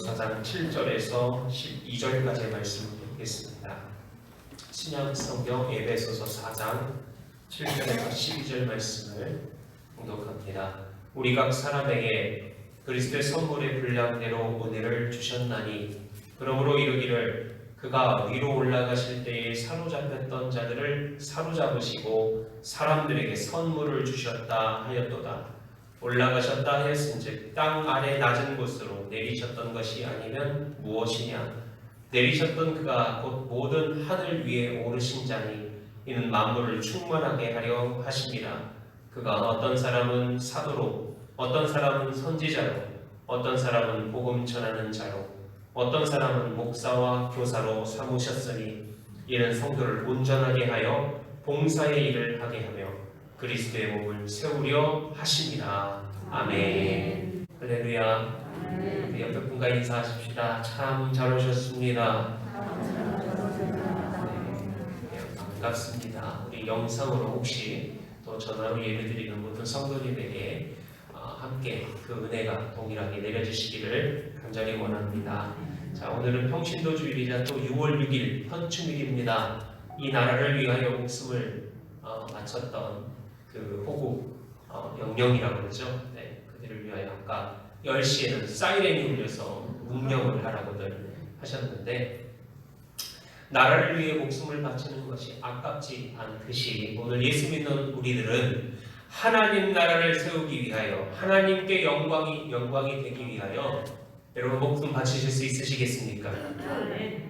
고린도전서 4장 7절에서 12절까지의 말씀을 읽겠습니다. 신약성경 에베소서 4장 7절에서 12절 말씀을 공독합니다. 우리 각 사람에게 그리스도의 선물의 분량대로 은혜를 주셨나니 그러므로 이르기를 그가 위로 올라가실 때에 사로잡혔던 자들을 사로잡으시고 사람들에게 선물을 주셨다 하였도다. 올라가셨다 하였은즉 땅 아래 낮은 곳으로 내리셨던 것이 아니면 무엇이냐? 내리셨던 그가 곧 모든 하늘 위에 오르신 자니 이는 만물을 충만하게 하려 하심이라. 그가 어떤 사람은 사도로, 어떤 사람은 선지자로, 어떤 사람은 복음 전하는 자로, 어떤 사람은 목사와 교사로 삼으셨으니 이는 성도를 온전하게 하여 봉사의 일을 하게 하며 그리스도의 몸을 세우려 하심이라. 아멘. 할렐루야. 우리 옆에 분과 인사하십시다. 참 잘 오셨습니다. 네, 반갑습니다. 우리 영상으로 혹시 또 전화로 예배드리는 모든 성도님에게 함께 그 은혜가 동일하게 내려주시기를 간절히 원합니다. 자, 오늘은 평신도 주일이자 또 6월 6일 현충일입니다. 이 나라를 위하여 목숨을 바쳤던 그 호국 영령이라고 그러죠. 네, 그들을 위하여 아까 10시에는 사이렌이 울려서 묵념을 하라고들 하셨는데, 나라를 위해 목숨을 바치는 것이 아깝지 않듯이 오늘 예수 믿는 우리들은 하나님 나라를 세우기 위하여, 하나님께 영광이 되기 위하여 여러분 목숨 바치실 수 있으시겠습니까?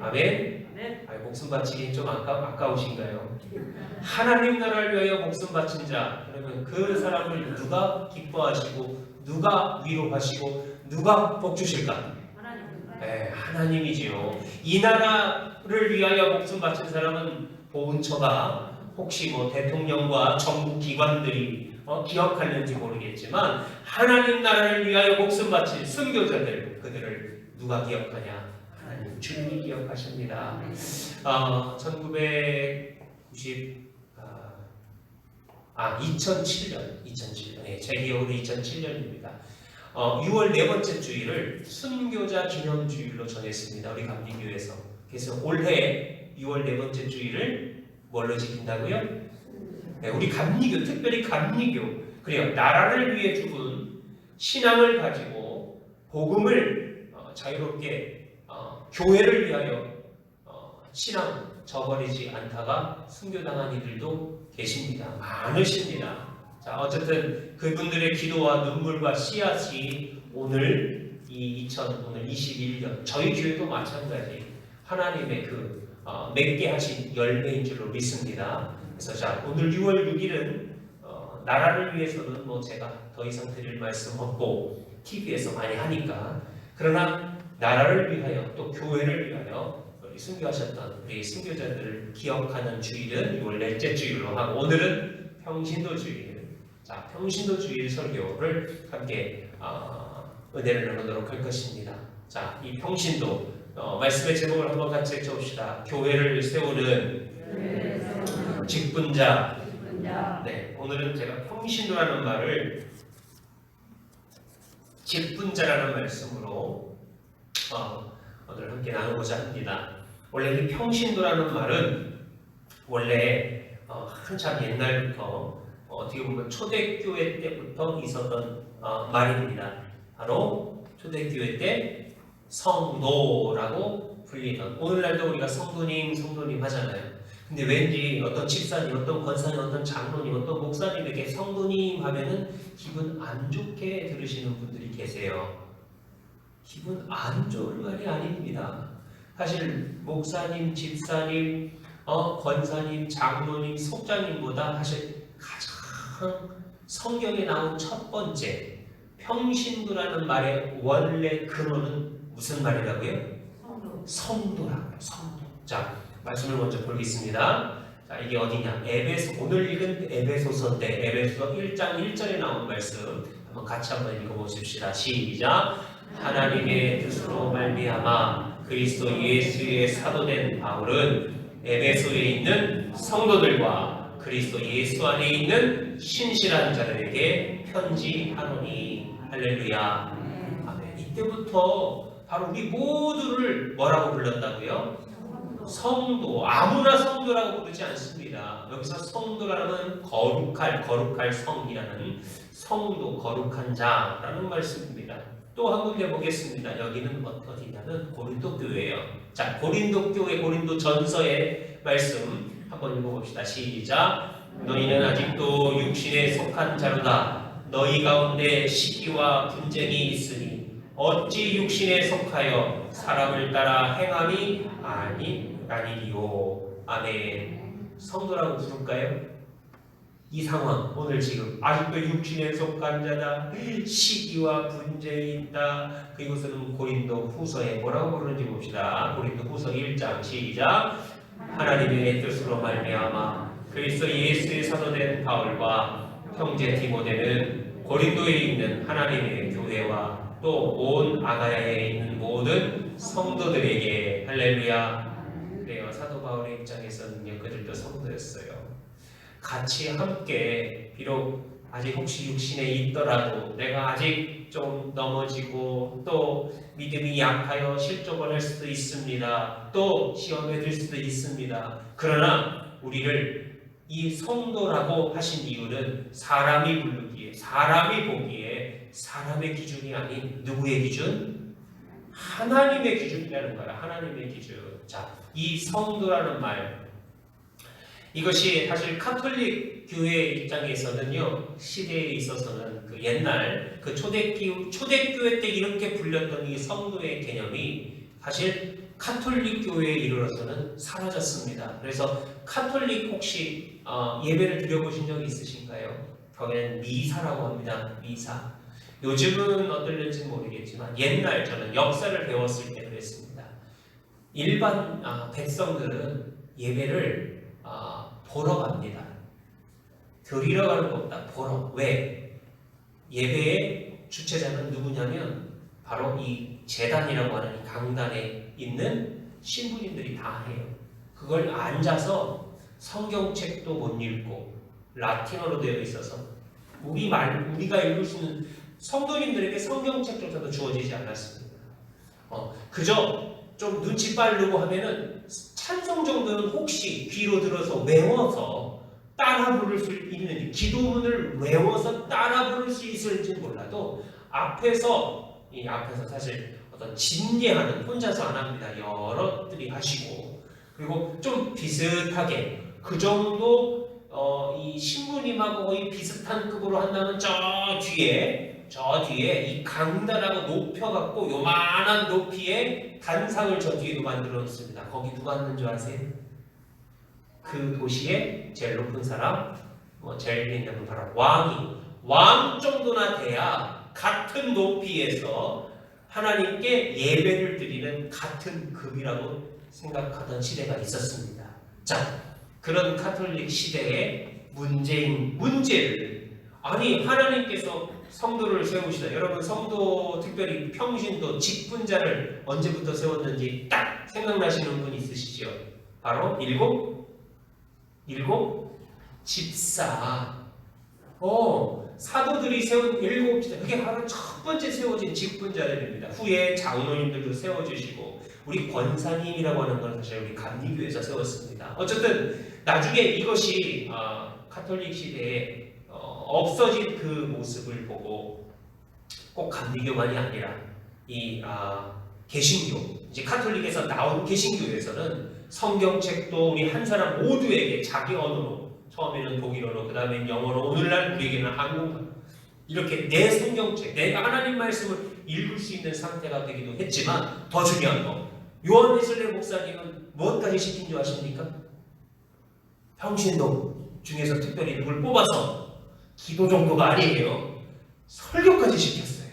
아멘? 네. 목숨 바치긴 좀 아까우신가요? 하나님 나라를 위하여 목숨 바친 자, 그러면 그 사람을 누가 기뻐하시고 누가 위로하시고 누가 복 주실까? 네, 하나님이지요. 이 나라를 위하여 목숨 바친 사람은 보훈처가 혹시 대통령과 정부 기관들이 기억하는지 모르겠지만 하나님 나라를 위하여 목숨 바친 순교자들, 그들을 누가 기억하냐? 하나님 주님이 기억하십니다. 2007년, 제 기억으로 2007년입니다. 6월 네 번째 주일을 순교자 기념주일로 정했습니다. 우리 감리교에서. 그래서 올해 6월 네 번째 주일을 뭘로 지킨다고요? 네, 우리 감리교, 특별히 감리교, 그래요. 나라를 위해 죽은 신앙을 가지고 복음을 자유롭게 교회를 위하여 신앙 저버리지 않다가 순교당한 이들도 계십니다. 많으십니다. 자, 어쨌든 그분들의 기도와 눈물과 씨앗이 오늘 이 2021년 저희 교회도 마찬가지 하나님의 맺게 하신 열매인 줄로 믿습니다. 그래서 자, 오늘 6월 6일은 나라를 위해서는 제가 더 이상 드릴 말씀 없고 TV에서 많이 하니까, 그러나 나라를 위하여 또 교회를 위하여 우리 순교하셨던 우리 순교자들을 기억하는 주일은 6월 넷째 주일로 하고, 오늘은 평신도 주일. 자, 평신도 주일 설교를 함께 은혜를 나누도록 할 것입니다. 자, 이 평신도 말씀의 제목을 한번 같이 읽어봅시다. 교회를 세우는 직분자. 네, 오늘은 제가 평신도라는 말을 직분자라는 말씀으로 오늘 함께 나누고자 합니다. 원래 이 평신도라는 말은 원래 한참 옛날부터 어떻게 보면 초대교회 때부터 있었던 말입니다. 바로 초대교회 때 성도라고 불리던, 오늘날도 우리가 성도님 하잖아요. 근데 왠지 어떤 집사님, 어떤 권사님, 어떤 장로님, 어떤 목사님에게 성도님 하면은 기분 안 좋게 들으시는 분들이 계세요. 기분 안 좋은 말이 아닙니다. 사실 목사님, 집사님, 권사님, 장로님, 속장님보다 사실 가장 성경에 나온 첫 번째 평신도라는 말의 원래 근원은 무슨 말이라고요? 성도라고요. 성도. 자, 말씀을 먼저 보겠습니다. 자, 이게 어디냐? 오늘 읽은 에베소서인데 에베소서 1장 1절에 나온 말씀 한번 같이 한번 읽어보십시다. 시작. 하나님의 뜻으로 말미암아 그리스도 예수의 사도된 바울은 에베소에 있는 성도들과 그리스도 예수 안에 있는 신실한 자들에게 편지하노니. 할렐루야. 아멘. 이때부터 바로 우리 모두를 뭐라고 불렀다고요? 성도. 아무나 성도라고 부르지 않습니다. 여기서 성도라는 거룩할 성이라는 성도, 거룩한 자라는 말씀입니다. 또 한 군데 보겠습니다. 여기는 어디냐면 고린도 교회예요. 자, 고린도 교회 고린도 전서의 말씀 한번 읽어봅시다. 시작. 너희는 아직도 육신에 속한 자로다. 너희 가운데 시기와 분쟁이 있으니 어찌 육신에 속하여 사람을 따라 행함이 아니리요. 아멘. 성도라고 부를까요? 이 상황, 오늘 지금 아직도 육신에 속한 자다, 시기와 분쟁이 있다. 그곳은 고린도 후서에 뭐라고 부르는지 봅시다. 고린도 후서 1장 시작. 하나님의 뜻으로 말미암아 그리스도 예수의 사도된 바울과 형제 디모데는 고린도에 있는 하나님의 교회와 또 온 아가야에 있는 모든 성도들에게 할렐루야. 그래요. 사도 바울의 입장에서는요, 그들도 성도였어요. 같이 함께 비록 아직 혹시 육신에 있더라도 내가 아직 좀 넘어지고 또 믿음이 약하여 실족을 할 수도 있습니다. 또 시험에 들 수도 있습니다. 그러나 우리를 이 성도라고 하신 이유는 사람이 부르기에, 사람이 보기에 사람의 기준이 아닌 누구의 기준? 하나님의 기준이라는 거야. 하나님의 기준. 자, 이 성도라는 말, 이것이 사실 카톨릭 교회 입장에서는요, 시대에 있어서는 그 옛날 그 초대교회 때 이렇게 불렸던 이 성도의 개념이 사실 카톨릭 교회에 이르러서는 사라졌습니다. 그래서 카톨릭 혹시 예배를 드려보신 적이 있으신가요? 거기는 미사라고 합니다. 미사. 요즘은 어떨는지 모르겠지만 옛날 저는 역사를 배웠을 때 그랬습니다. 일반 백성들은 예배를 보러 갑니다. 드리러 가는 것보다 보러. 왜? 예배의 주체자는 누구냐면 바로 이 제단이라고 하는 이 강단에 있는 신부님들이 다 해요. 그걸 앉아서 성경책도 못 읽고 라틴어로 되어 있어서 우리가 읽을 수 있는 성도님들에게 성경책조차도 주어지지 않았습니다. 그저 좀 눈치 빠르고 하면은 찬송 정도는 혹시 귀로 들어서 외워서 따라 부를 수 있는지, 기도문을 외워서 따라 부를 수 있을지 몰라도 앞에서 사실 어떤 진예하는, 혼자서 안 합니다. 여러들이 하시고, 그리고 좀 비슷하게 그 정도 이 신부님하고 거의 비슷한 급으로 한다면 저 뒤에 이 강단하고 높여갖고 요만한 높이의 단상을 저 뒤에도 만들어 놓습니다. 거기 누가 앉는 줄 아세요? 그 도시의 제일 높은 사람, 제일 있는 사람, 왕 정도나 돼야 같은 높이에서 하나님께 예배를 드리는 같은 급이라고 생각하던 시대가 있었습니다. 자, 그런 카톨릭 시대의 문제를 아니 하나님께서 성도를 세우시다. 여러분 성도 특별히 평신도 직분자를 언제부터 세웠는지 딱 생각나시는 분 있으시죠? 바로 일곱 집사. 사도들이 세운 7집사. 그게 바로 첫 번째 세워진 직분자들입니다. 후에 장로님들도 세워주시고 우리 권사님이라고 하는 건 사실 우리 감리교에서 세웠습니다. 어쨌든 나중에 이것이 카톨릭 시대에 없어진 그 모습을 보고 꼭 감리교만이 아니라 이 개신교, 이제 카톨릭에서 나온 개신교에서는 성경책도 우리 한 사람 모두에게 자기 언어로, 처음에는 독일어로, 그 다음에 영어로, 오늘날 우리에게는 한국말, 이렇게 내 성경책, 내가 하나님 말씀을 읽을 수 있는 상태가 되기도 했지만 더 중요한 거, 요한 웨슬레 목사님은 무엇까지 시킨 줄 아십니까? 평신도 중에서 특별히 누굴 뽑아서 기도 정도가 아니에요. 설교까지 시켰어요.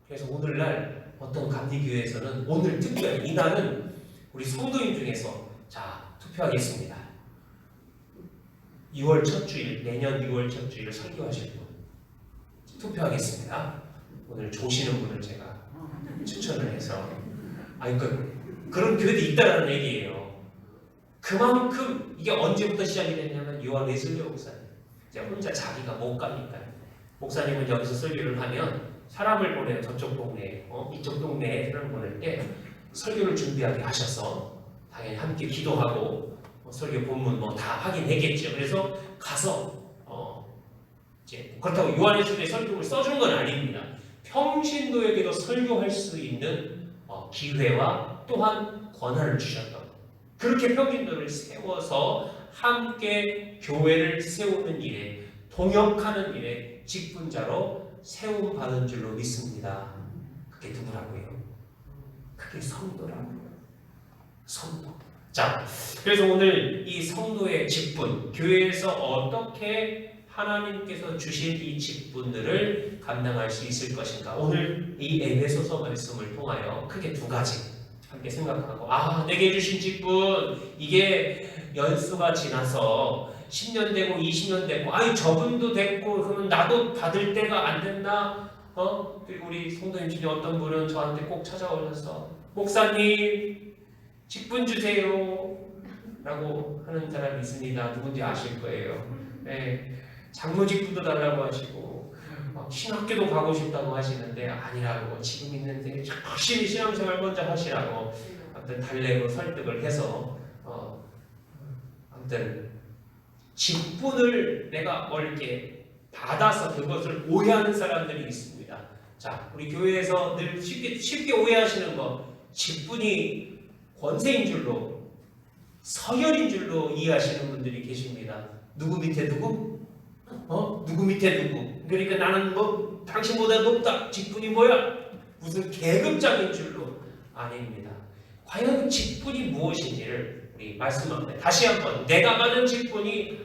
그래서 오늘날 어떤 감리교회에서는 오늘 특별히 이날은 우리 성도인 중에서 자 투표하겠습니다. 6월 첫 주일, 내년 6월 첫 주일을 설교하실 분 투표하겠습니다. 오늘 조시는 분을 제가 추천을 해서 그런 교회도 있다라는 얘기예요. 그만큼 이게 언제부터 시작이 됐냐면 요한 웨슬레 목사님 혼자 자기가 못 가니까 목사님은 여기서 설교를 하면 사람을 보내요. 저쪽 동네에, 이쪽 동네에 사람을 보낼 때 설교를 준비하게 하셔서 당연히 함께 기도하고 설교 본문 뭐 다 확인했겠죠. 그래서 가서 이제 그렇다고 요한일서의 설교를 써준 건 아닙니다. 평신도에게도 설교할 수 있는 기회와 또한 권한을 주셨던, 그렇게 평신도를 세워서 함께 교회를 세우는 일에, 동역하는 일에 직분자로 세움받은 줄로 믿습니다. 그게 누구라고요? 그게 성도라고요. 성도. 자, 그래서 오늘 이 성도의 직분, 교회에서 어떻게 하나님께서 주신 이 직분들을 감당할 수 있을 것인가, 오늘 이 에베소서 말씀을 통하여 크게 두 가지 함께 생각하고, 내게 주신 직분, 이게 연수가 지나서 10년 되고 20년 되고 저분도 됐고 그러면 나도 받을 때가 안 됐나? 그리고 우리 성도님 중에 어떤 분은 저한테 꼭 찾아오셔서 목사님 직분 주세요 라고 하는 사람이 있습니다. 누군지 아실 거예요. 네, 장로 직분도 달라고 하시고 신학교도 가고 싶다고 하시는데 아니라고, 지금 있는 데 열심히 신앙생활 먼저 하시라고 아무튼 달래고 설득을 해서 아무튼 직분을 내가 이렇게 받아서 그것을 오해하는 사람들이 있습니다. 자, 우리 교회에서 늘 쉽게 오해하시는 거, 직분이 권세인 줄로, 서열인 줄로 이해하시는 분들이 계십니다. 누구 밑에 누구? 누구 밑에 누구? 그러니까 나는 당신보다 높다. 직분이 뭐야? 무슨 계급장인 줄로. 아닙니다. 과연 직분이 무엇인지를 우리 말씀 앞에 다시 한번, 내가 받은 직분이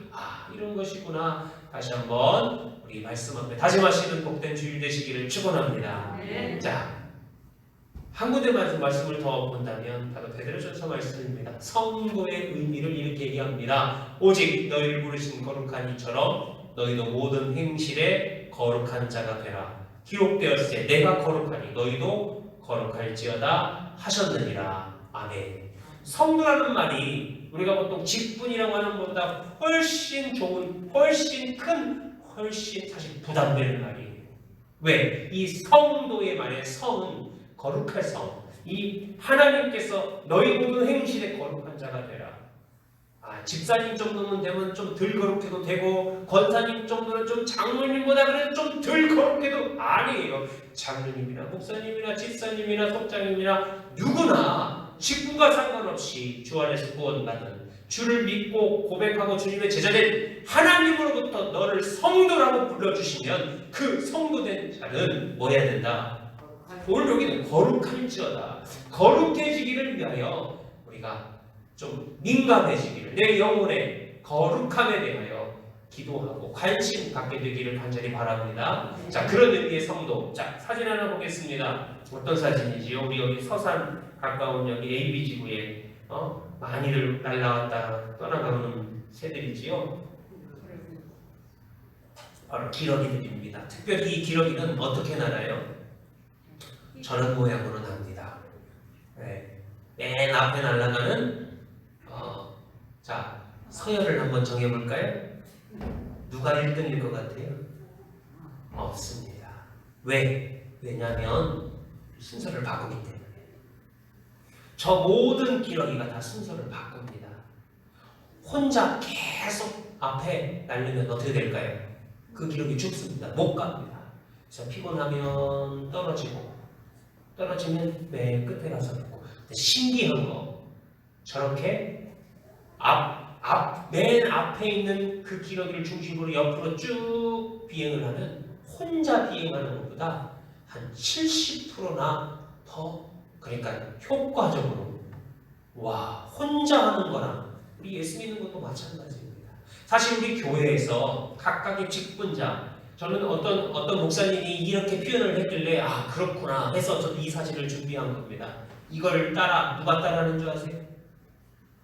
이런 것이구나, 다시 한번 우리 말씀 앞에 다짐하시는 복된 주일 되시기를 축원합니다. 네. 자, 한 군데 말씀을 더 본다면 바로 베드로전서 말씀입니다. 성도의 의미를 이렇게 얘기합니다. 오직 너희를 부르신 거룩한 이처럼 너희도 모든 행실에 거룩한 자가 되라. 기록되었을 때 내가 거룩하니 너희도 거룩할지어다 하셨느니라. 아멘. 성도라는 말이 우리가 보통 직분이라고 하는 것보다 훨씬 좋은, 훨씬 큰, 훨씬 사실 부담되는 말이에요. 왜? 이 성도의 말의 성은 거룩할 성, 이 하나님께서 너희 모든 행실에 거룩한 자가 되라. 집사님 정도는 되면 좀 덜 거룩해도 되고, 권사님 정도는 좀 장로님보다 그래도 좀 덜 거룩해도, 아니에요. 장로님이나 목사님이나 집사님이나 속장님이나 누구나 직분과 상관없이 주 안에서 구원받은, 주를 믿고 고백하고 주님의 제자된 하나님으로부터 너를 성도라고 불러주시면 그 성도된 자는 뭐 해야 된다? 오늘 여기는 거룩할지어다. 거룩해지기를 위하여 우리가 좀 민감해지기를, 내 영혼의 거룩함에 대하여 기도하고 관심 갖게 되기를 간절히 바랍니다. 자, 그런 의미의 성도. 자, 사진 하나 보겠습니다. 어떤 사진이지요? 우리 여기 서산 가까운 여기 AB지구에 많이들 날라왔다 떠나가는 새들이지요. 바로 기러기들입니다. 특별히 이 기러기는 어떻게 날아요? 저런 모양으로 납니다. 네. 맨 앞에 날아가는 자, 서열을 한번 정해볼까요? 누가 1등일 것 같아요? 없습니다. 왜? 왜냐하면 순서를 바꾸기 때문에. 저 모든 기러기가 다 순서를 바꿉니다. 혼자 계속 앞에 날리면 어떻게 될까요? 그 기러기 죽습니다. 못 갑니다. 그래서 피곤하면 떨어지면 맨 끝에 가서 있고. 신기한 거, 저렇게 맨 앞에 있는 그 기러기를 중심으로 옆으로 쭉 비행을 하면 혼자 비행하는 것보다 한 70%나 더, 그러니까 효과적으로, 혼자 하는 거랑 우리 예수 믿는 것도 마찬가지입니다. 사실 우리 교회에서 각각의 직분자, 저는 어떤 목사님이 이렇게 표현을 했길래 그렇구나 해서 저도 이 사진을 준비한 겁니다. 이걸 누가 따라하는 줄 아세요?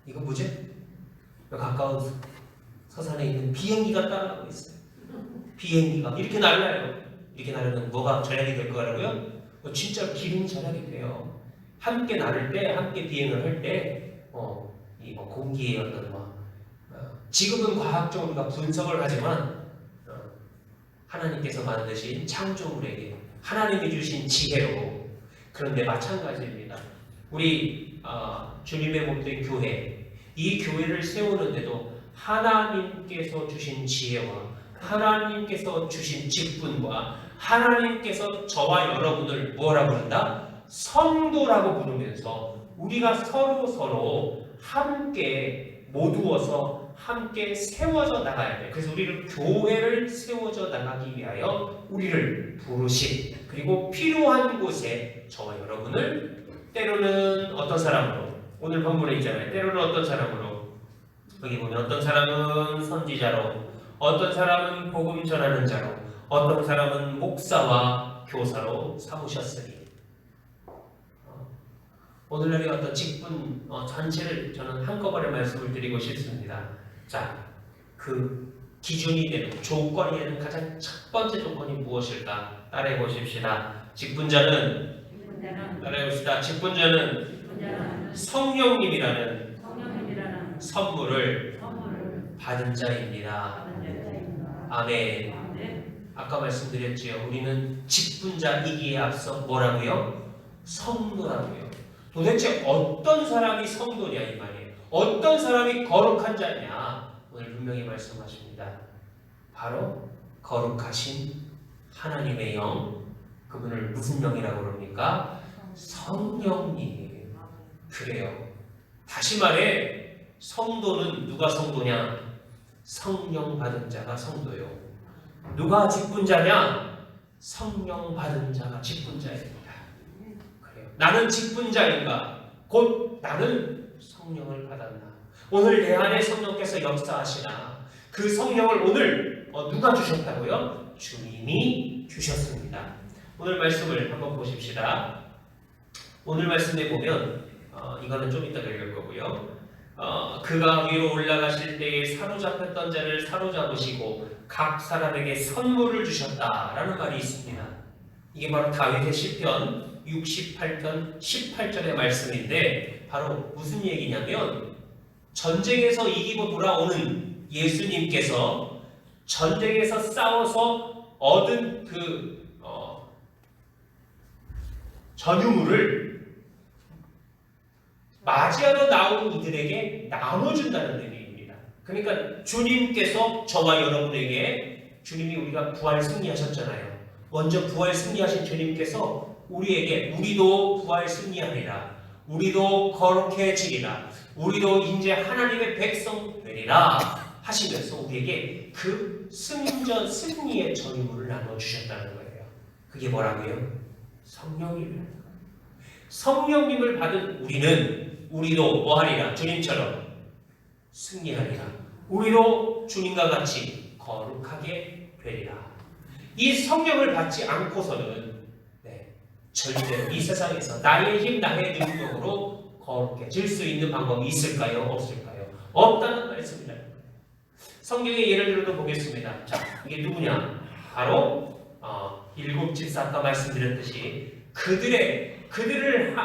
이거 뭐지? 가까운 서산에 있는 비행기가 따라가고 있어요. 비행기가 이렇게 날아요. 이렇게 날으면 뭐가 절약이 될 거라고요? 진짜 기름이 절약이 돼요. 함께 나를 때, 함께 비행을 할 때, 이 공기의 어떤 지금은 과학적으로 우리가 분석을 하지만 하나님께서 만드신 창조물에게 하나님이 주신 지혜로. 그런데 마찬가지입니다. 우리 주님의 몸된 교회, 이 교회를 세우는데도 하나님께서 주신 지혜와 하나님께서 주신 직분과 하나님께서 저와 여러분을 뭐라 부른다? 성도라고 부르면서 우리가 서로 함께 모두어서 함께 세워져 나가야 돼요. 그래서 우리를 교회를 세워져 나가기 위하여 우리를 부르신, 그리고 필요한 곳에 저와 여러분을 때로는 어떤 사람으로, 오늘 본문에 있잖아요. 때로는 어떤 사람으로, 여기 보면 어떤 사람은 선지자로, 어떤 사람은 복음 전하는 자로, 어떤 사람은 목사와 교사로 삼으셨으니. 오늘날의 어떤 직분 전체를 저는 한꺼번에 말씀을 드리고 싶습니다. 자, 그 기준이 되는, 조건이 되는 가장 첫 번째 조건이 무엇일까? 따라해 보십시다. 직분자는 따라해 봅시다. 직분자는 성령님이라는 선물을 받은 자입니다. 아멘. 아까 말씀드렸지요. 우리는 직분자이기에 앞서 뭐라고요? 성도라고요. 도대체 어떤 사람이 성도냐 이 말이에요. 어떤 사람이 거룩한 자냐? 오늘 분명히 말씀하십니다. 바로 거룩하신 하나님의 영, 그분을 무슨 영이라고 그럽니까? 성령님. 그래요. 다시 말해, 성도는 누가 성도냐? 성령 받은 자가 성도요. 누가 직분자냐? 성령 받은 자가 직분자입니다. 그래요. 나는 직분자인가? 곧 나는 성령을 받았나? 오늘 내 안에 성령께서 역사하시나? 그 성령을 오늘 누가 주셨다고요? 주님이 주셨습니다. 오늘 말씀을 한번 보십시다. 오늘 말씀에 보면 이거는 좀 이따 읽을 거고요. 그가 위로 올라가실 때에 사로잡혔던 자를 사로잡으시고 각 사람에게 선물을 주셨다라는 말이 있습니다. 이게 바로 다윗의 시편 68편 18절의 말씀인데, 바로 무슨 얘기냐면, 전쟁에서 이기고 돌아오는 예수님께서 전쟁에서 싸워서 얻은 그 전유물을 맞이하러 나온 이들에게 나눠준다는 의미입니다. 그러니까 주님께서 저와 여러분에게, 주님이 우리가 부활 승리하셨잖아요. 먼저 부활 승리하신 주님께서 우리에게, 우리도 부활 승리하리라, 우리도 거룩해지리라, 우리도 이제 하나님의 백성 되리라 하시면서 우리에게 그 승리의 전유물을 나눠주셨다는 거예요. 그게 뭐라고요? 성령님을. 성령님을 받은 우리도 뭐하리라? 주님처럼 승리하리라. 우리도 주님과 같이 거룩하게 되리라. 이 성령을 받지 않고서는 절대로 이 세상에서 나의 힘, 나의 능력으로 거룩해질 수 있는 방법이 있을까요? 없을까요? 없다는 말씀입니다. 성경의 예를 들어도 보겠습니다. 자, 이게 누구냐? 바로 일곱 집사, 아까 말씀드렸듯이 그들을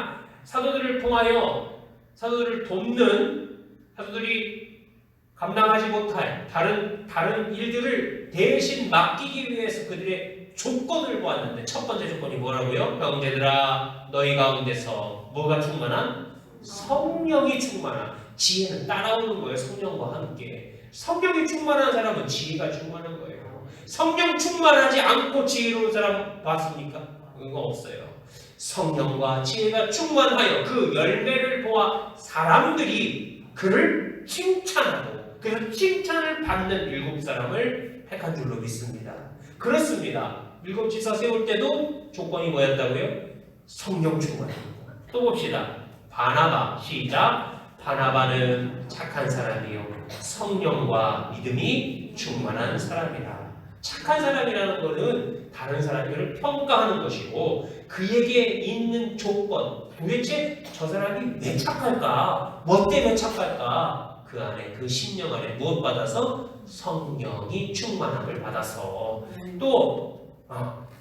사도들을 통하여 사도들을 돕는, 사도들이 감당하지 못할 다른 일들을 대신 맡기기 위해서 그들의 조건을 보았는데, 첫 번째 조건이 뭐라고요? 형제들아, 너희 가운데서 뭐가 충만한? 성령이 충만한. 지혜는 따라오는 거예요. 성령과 함께. 성령이 충만한 사람은 지혜가 충만한 거예요. 성령 충만하지 않고 지혜로운 사람 봤습니까? 이거 없어요. 성령과 지혜가 충만하여 그 열매를 보아 사람들이 그를 칭찬하고, 그래서 칭찬을 받는 일곱 사람을 택한 줄로 믿습니다. 그렇습니다. 일곱 지사 세울 때도 조건이 뭐였다고요? 성령 충만입니다. 또 봅시다. 바나바, 시작. 바나바는 착한 사람이요 성령과 믿음이 충만한 사람이라. 착한 사람이라는 것은 다른 사람들을 평가하는 것이고, 그에게 있는 조건, 도대체 저 사람이 왜 착할까? 뭐 때문에 착할까? 그 안에, 그 심령 안에 무엇 받아서? 성령이 충만함을 받아서. 또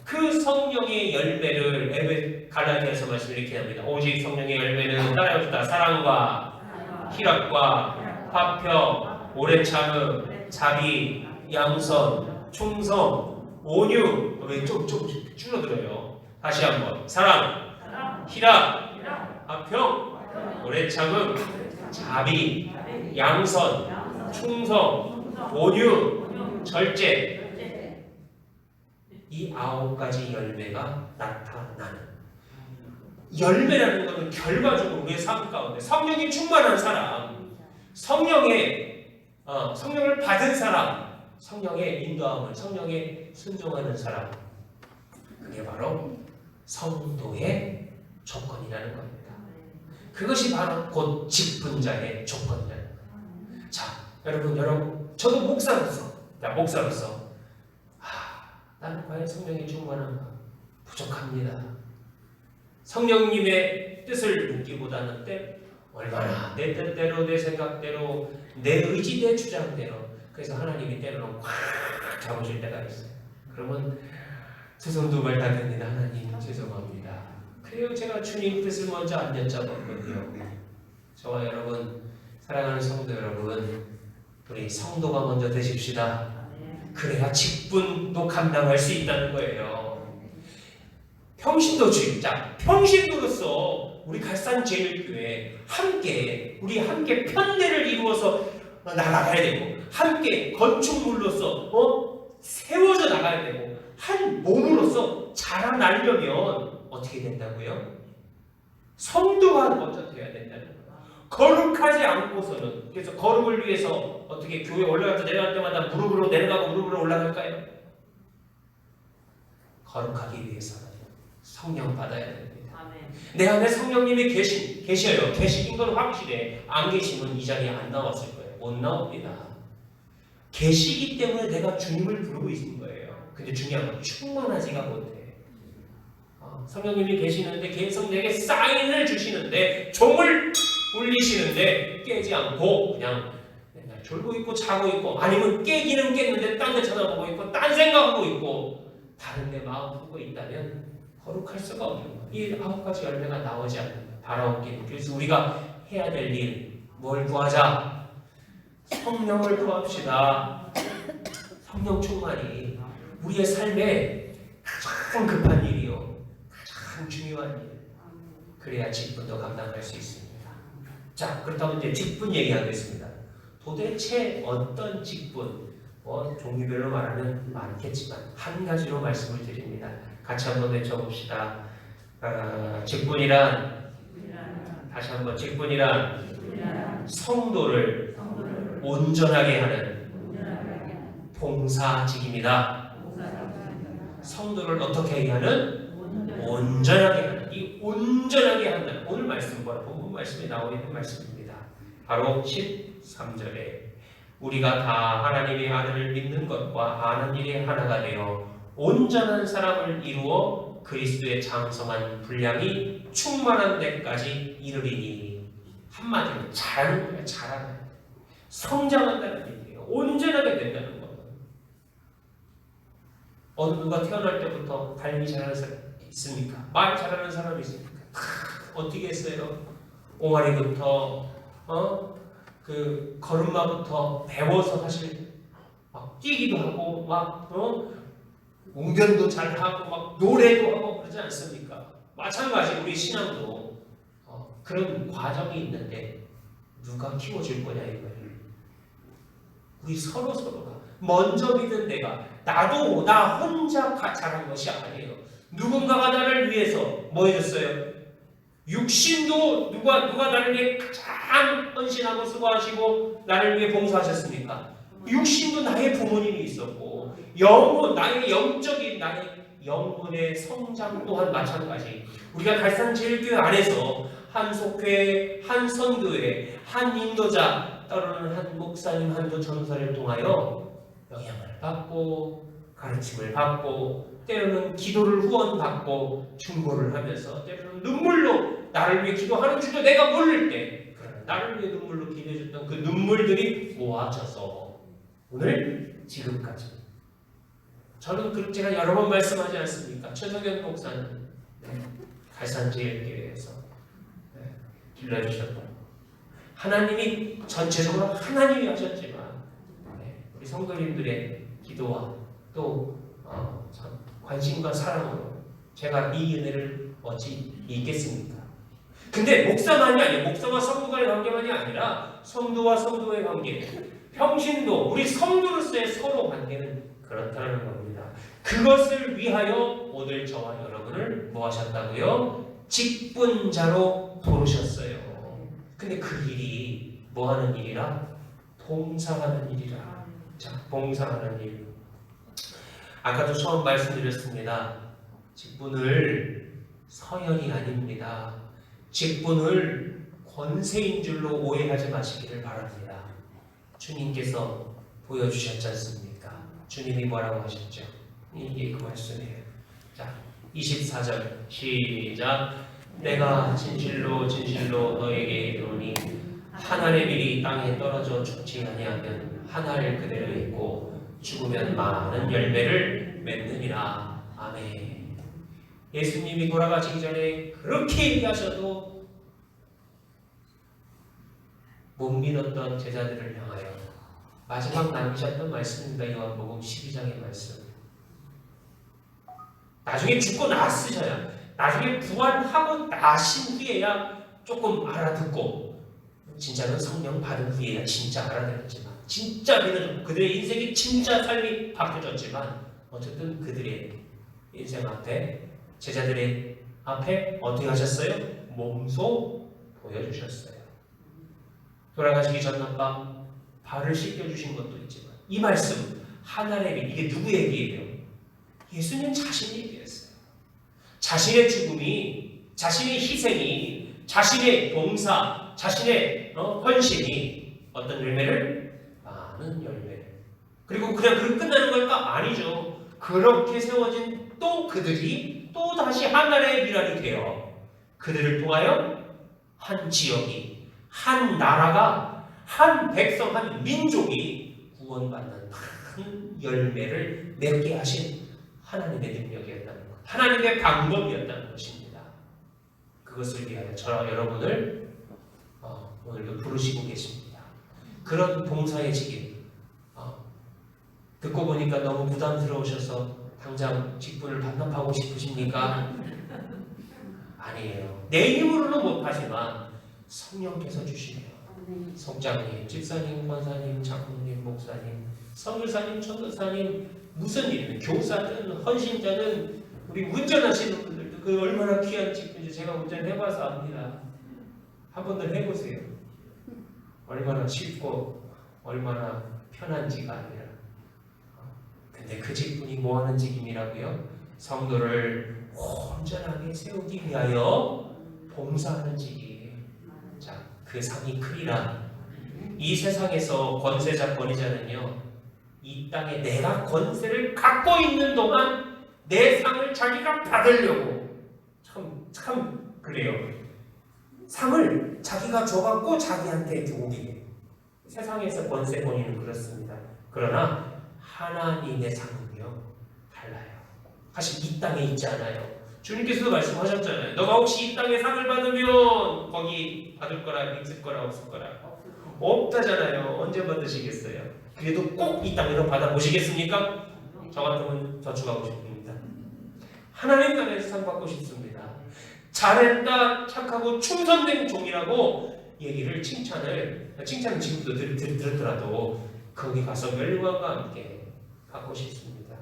그 성령의 열매를 갈라디아서 말씀 이렇게 합니다. 오직 성령의 열매는 따라합시다. 사랑과 희락과 화평, 오래 참음, 자비, 양선, 충성, 온유, 좀 줄어들어요. 다시 한번. 사랑, 희락, 화평, 오래 참음, 자비, 양선, 충성, 온유, 절제. 이 9가지 열매가 나타나는. 열매라는 것은 결과적으로 우리의 삶 가운데 성령이 충만한 사람, 성령을 받은 사람, 성령의 인도함을, 성령에 순종하는 사람, 그게 바로 성도의 조건이라는 겁니다. 그것이 바로 곧 직분자의 조건이라는 거예요. 자, 여러분, 저도 목사로서 나는 과연 성령이 충만한가? 부족합니다. 성령님의 뜻을 묻기보다는 얼마나 내 뜻대로, 내 생각대로, 내 의지, 내 주장대로, 그래서 하나님이 때로는 꽉 잡으실 때가 있어요. 그러면 두 손 두 발 다 됩니다. 하나님 죄송합니다. 그래요, 제가 주님 뜻을 먼저 안 여쭤봤거든요. 저와 여러분, 사랑하는 성도 여러분, 우리 성도가 먼저 되십시다. 그래야 직분도 감당할 수 있다는 거예요. 평신도주의자, 평신도로서 우리 갈산제일교회 우리 함께 편대를 이루어서 나가야 되고, 함께 건축물로서 세워져 나가야 되고, 한 몸으로서 자라나려면 어떻게 된다고요? 성도가 먼저 되어야 된다는 거예요. 거룩하지 않고서는, 그래서 거룩을 위해서 어떻게 교회 올라가서 내려갈 때마다 무릎으로 내려가고 무릎으로 올라갈까요? 거룩하기 위해서는 성령 받아야 됩니다. 아멘. 내 안에 성령님이 계셔요. 계신 건 확실해. 안 계시면 이 자리에 안 나왔을 거예요. 못 나옵니다. 계시기 때문에 내가 주님을 부르고 있는 거예요. 근데 중요한 건 충만하지가 못해. 성령님이 계시는데 계속 내게 사인을 주시는데, 종을 울리시는데 깨지 않고 그냥 맨날 졸고 있고 자고 있고, 아니면 깨기는 깼는데 딴 데 쳐다보고 있고 딴 생각하고 있고 다른 데 마음 품고 있다면 거룩할 수가 없는 거예요. 이 9가지 열매가 나오지 않는 거예요. 바라옵기는. 그래서 우리가 해야 될 일, 뭘 구하자? 성령을 구합시다. 성령 충만이 우리의 삶에 가장 급한 일이요, 가장 중요한 일. 그래야 직분도 감당할 수 있습니다. 자, 그렇다면 이제 직분 얘기하겠습니다. 도대체 어떤 직분? 종류별로 말하면 많겠지만 한 가지로 말씀을 드립니다. 같이 한번 외쳐봅시다. 직분이란, 다시 한번, 직분이란 성도를 온전하게 하는 봉사직입니다. 성도를 어떻게 하게 하는? 온전하게 하는. 이 온전하게 한다는, 오늘 말씀, 본문 말씀에 나와 있는 말씀입니다. 바로 13절에 우리가 다 하나님의 아들을 믿는 것과 아는 일에 하나가 되어 온전한 사람을 이루어 그리스도의 장성한 분량이 충만한 데까지 이르리니. 한마디로 잘하는 거예요. 잘하는, 성장한다는 얘기예요. 온전하게 된다는 거예요. 어느 누가 태어날 때부터 발음이 잘하는 사람 있습니까? 말 잘하는 사람이 있습니까? 어떻게 했어요? 옹알이부터 그 걸음마부터 배워서 사실 막 뛰기도 하고 막 웅변도 잘하고 막 노래도 하고 그러지 않습니까? 마찬가지 우리 신앙도 그런 과정이 있는데 누가 키워줄 거냐 이거예요. 우리 서로가 먼저 믿은 내가, 나도 나 혼자 잘한 것이 아니에요. 누군가가 나를 위해서 뭐 해줬어요? 육신도 누가 나를 위해 가장 헌신하고 수고하시고 나를 위해 봉사하셨습니까? 육신도 나의 부모님이 있었고, 영혼, 나의 영적인 나의 영혼의 성장 또한 마찬가지. 우리가 갈산제일교회 안에서 한 속회, 한 선교회, 한 인도자, 때로는 한 목사님, 한두 전사를 통하여 영향을 받고 가르침을 받고, 때로는 기도를 후원받고 충고를 하면서, 때로는 눈물로 나를 위해 기도하는 줄도 내가 모를 때, 그러나 나를 위해 눈물로 기도해줬던 그 눈물들이 모아져서 오늘 지금까지. 저는 제가 여러 번 말씀하지 않습니까? 최석연 목사는 갈산제일교회에서 길러주셨던, 하나님이 전체적으로 하나님이 하셨지만 우리 성도님들의 기도와 또 참 관심과 사랑으로 제가 이 은혜를 얻지 있겠습니까? 근데 목사만이 아니에요. 목사와 성도 간의 관계만이 아니라 성도와 성도의 관계, 평신도, 우리 성도로서의 서로 관계는 그렇다는 겁니다. 그것을 위하여 오늘 저와 여러분을 뭐 하셨다고요? 직분자로 부르셨어요. 근데 그 일이 뭐 하는 일이라? 봉사하는 일이라. 자, 봉사하는 일. 아까도 처음 말씀드렸습니다. 직분을 서열이 아닙니다. 직분을 권세인 줄로 오해하지 마시기를 바랍니다. 주님께서 보여주셨지 않습니까? 주님이 뭐라고 하셨죠? 이게 그 말씀이에요. 자, 24절 시작. 내가 진실로 진실로 너에게 이르노니 한 알의 밀이 땅에 떨어져 죽지 아니하면 한 알 그대로 있고 죽으면 많은 열매를 맺느니라. 아멘. 예수님이 돌아가시기 전에 그렇게 얘기하셔도 못 믿었던 제자들을 향하여 마지막 남기셨던 말씀입니다. 요한복음 12장의 말씀. 나중에 죽고 나으셔야, 나중에 부활하고 나신 후에야 조금 알아듣고, 진짜는 성령 받은 후에야 진짜 알아듣었지만, 진짜 믿어졌고 그들의 인생이 진짜 삶이 바뀌어졌지만, 어쨌든 그들의 인생 앞에, 제자들의 앞에 어떻게 하셨어요? 몸소 보여주셨어요. 돌아가시기 전날밤 발을 씻겨주신 것도 있지만, 이 말씀 하나의 미, 이게 누구 얘기예요? 예수님 자신이 얘기했어요. 자신의 죽음이, 자신의 희생이, 자신의 봉사, 자신의 헌신이 어떤 열매를? 많은 열매를. 그리고 그냥 끝나는 걸까? 아니죠. 그렇게 세워진 또 그들이 또 다시 하나의 미랄이 되어 그들을 통하여 한 지역이, 한 나라가, 한 백성, 한 민족이 구원받는 큰 열매를 맺게 하신 하나님의 능력이었다는 것, 하나님의 방법이었다는 것입니다. 그것을 위하여 저와 여러분을 오늘도 부르시고 계십니다. 그런 봉사의 직임, 듣고 보니까 너무 부담스러우셔서 당장 직분을 반납하고 싶으십니까? 아니에요. 내 힘으로는 못하지만 성령께서 주시네요. 성장님, 집사님, 권사님, 장로님, 목사님, 선교사님, 전도사님, 무슨 일이든 교사든 헌신자든 우리 운전하시는 분들도 그 얼마나 귀한 직분인지 제가 운전해봐서 압니다. 한 번들 해보세요. 얼마나 쉽고 얼마나 편한지가 아니라. 근데 그 직분이 뭐하는 직임이라고요? 성도를 온전하게 세우기 위하여 봉사하는 직임. 자, 그 상이 크리라. 이 세상에서 권세자, 권위자는요, 이 땅에 내가 권세를 갖고 있는 동안 내 상을 자기가 받으려고 참 그래요. 상을 자기가 줘갖고 자기한테 오게. 세상에서 권세, 권위는 그렇습니다. 그러나 하나님의 상은요 달라요. 사실 이 땅에 있지 않아요. 주님께서도 말씀하셨잖아요. 너가 혹시 이 땅에 상을 받으면 거기 받을 거라, 있을 거라, 없을 거라. 없다잖아요. 언제 받으시겠어요? 그래도 꼭 이 땅에서 받아보시겠습니까? 저 같으면 저축하고 싶습니다. 하나님 나라에서 상 받고 싶습니다. 잘했다, 착하고 충성된 종이라고 얘기를, 칭찬을 지금도 들었더라도 거기 가서 멸망과 함께 받고 싶습니다.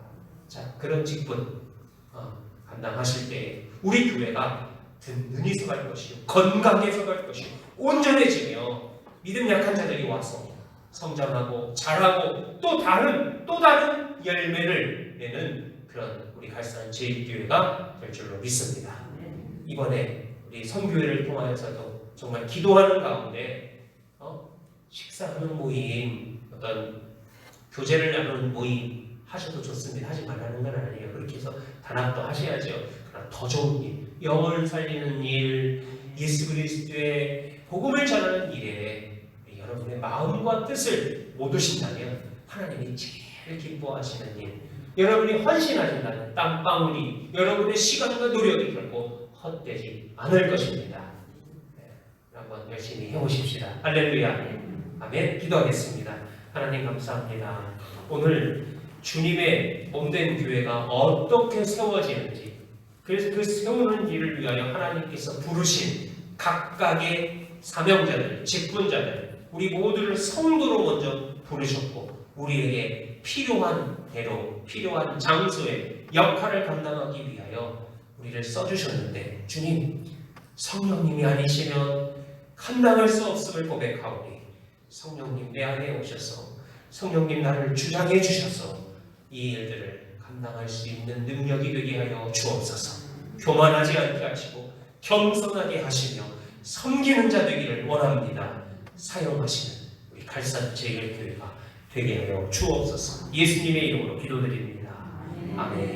자, 그런 직분 감당하실 때 우리 교회가 든든히 서갈 것이요, 건강하게 서갈 것이요, 온전해지며 믿음 약한 자들이 와서 성장하고 자라고 또 다른 열매를 내는 그런 우리 갈산 제1교회가 될 줄로 믿습니다. 이번에 우리 선교회를 통하여서도 정말 기도하는 가운데 식사하는 모임, 어떤 교제를 나누는 모임 하셔도 좋습니다. 하지 말라는 건 아니에요. 그렇게 해서 단합도 하셔야죠. 그러나 더 좋은 일, 영을 살리는 일, 예수 그리스도의 복음을 전하는 일에 여러분의 마음과 뜻을 모두신다면 하나님이 제일 기뻐하시는 일, 여러분이 헌신하신다는 땀방울이, 여러분의 시간과 노력이 결코 헛되지 않을 것입니다. 한번 열심히 해보십시다. 할렐루야. 아멘. 기도하겠습니다. 하나님 감사합니다. 오늘 주님의 몸된 교회가 어떻게 세워지는지, 그래서 그 세우는 일을 위하여 하나님께서 부르신 각각의 사명자들, 직분자들, 우리 모두를 성도로 먼저 부르셨고 우리에게 필요한 대로, 필요한 장소에 역할을 감당하기 위하여 우리를 써주셨는데, 주님, 성령님이 아니시면 감당할 수 없음을 고백하오니 성령님 내 안에 오셔서 성령님 나를 주장해 주셔서 이 일들을 감당할 수 있는 능력이 되게 하여 주옵소서. 교만하지 않게 하시고 겸손하게 하시며 섬기는 자 되기를 원합니다. 사용하시는 우리 갈산 제1교회가 되게 하여 주옵소서. 예수님의 이름으로 기도드립니다. 아멘.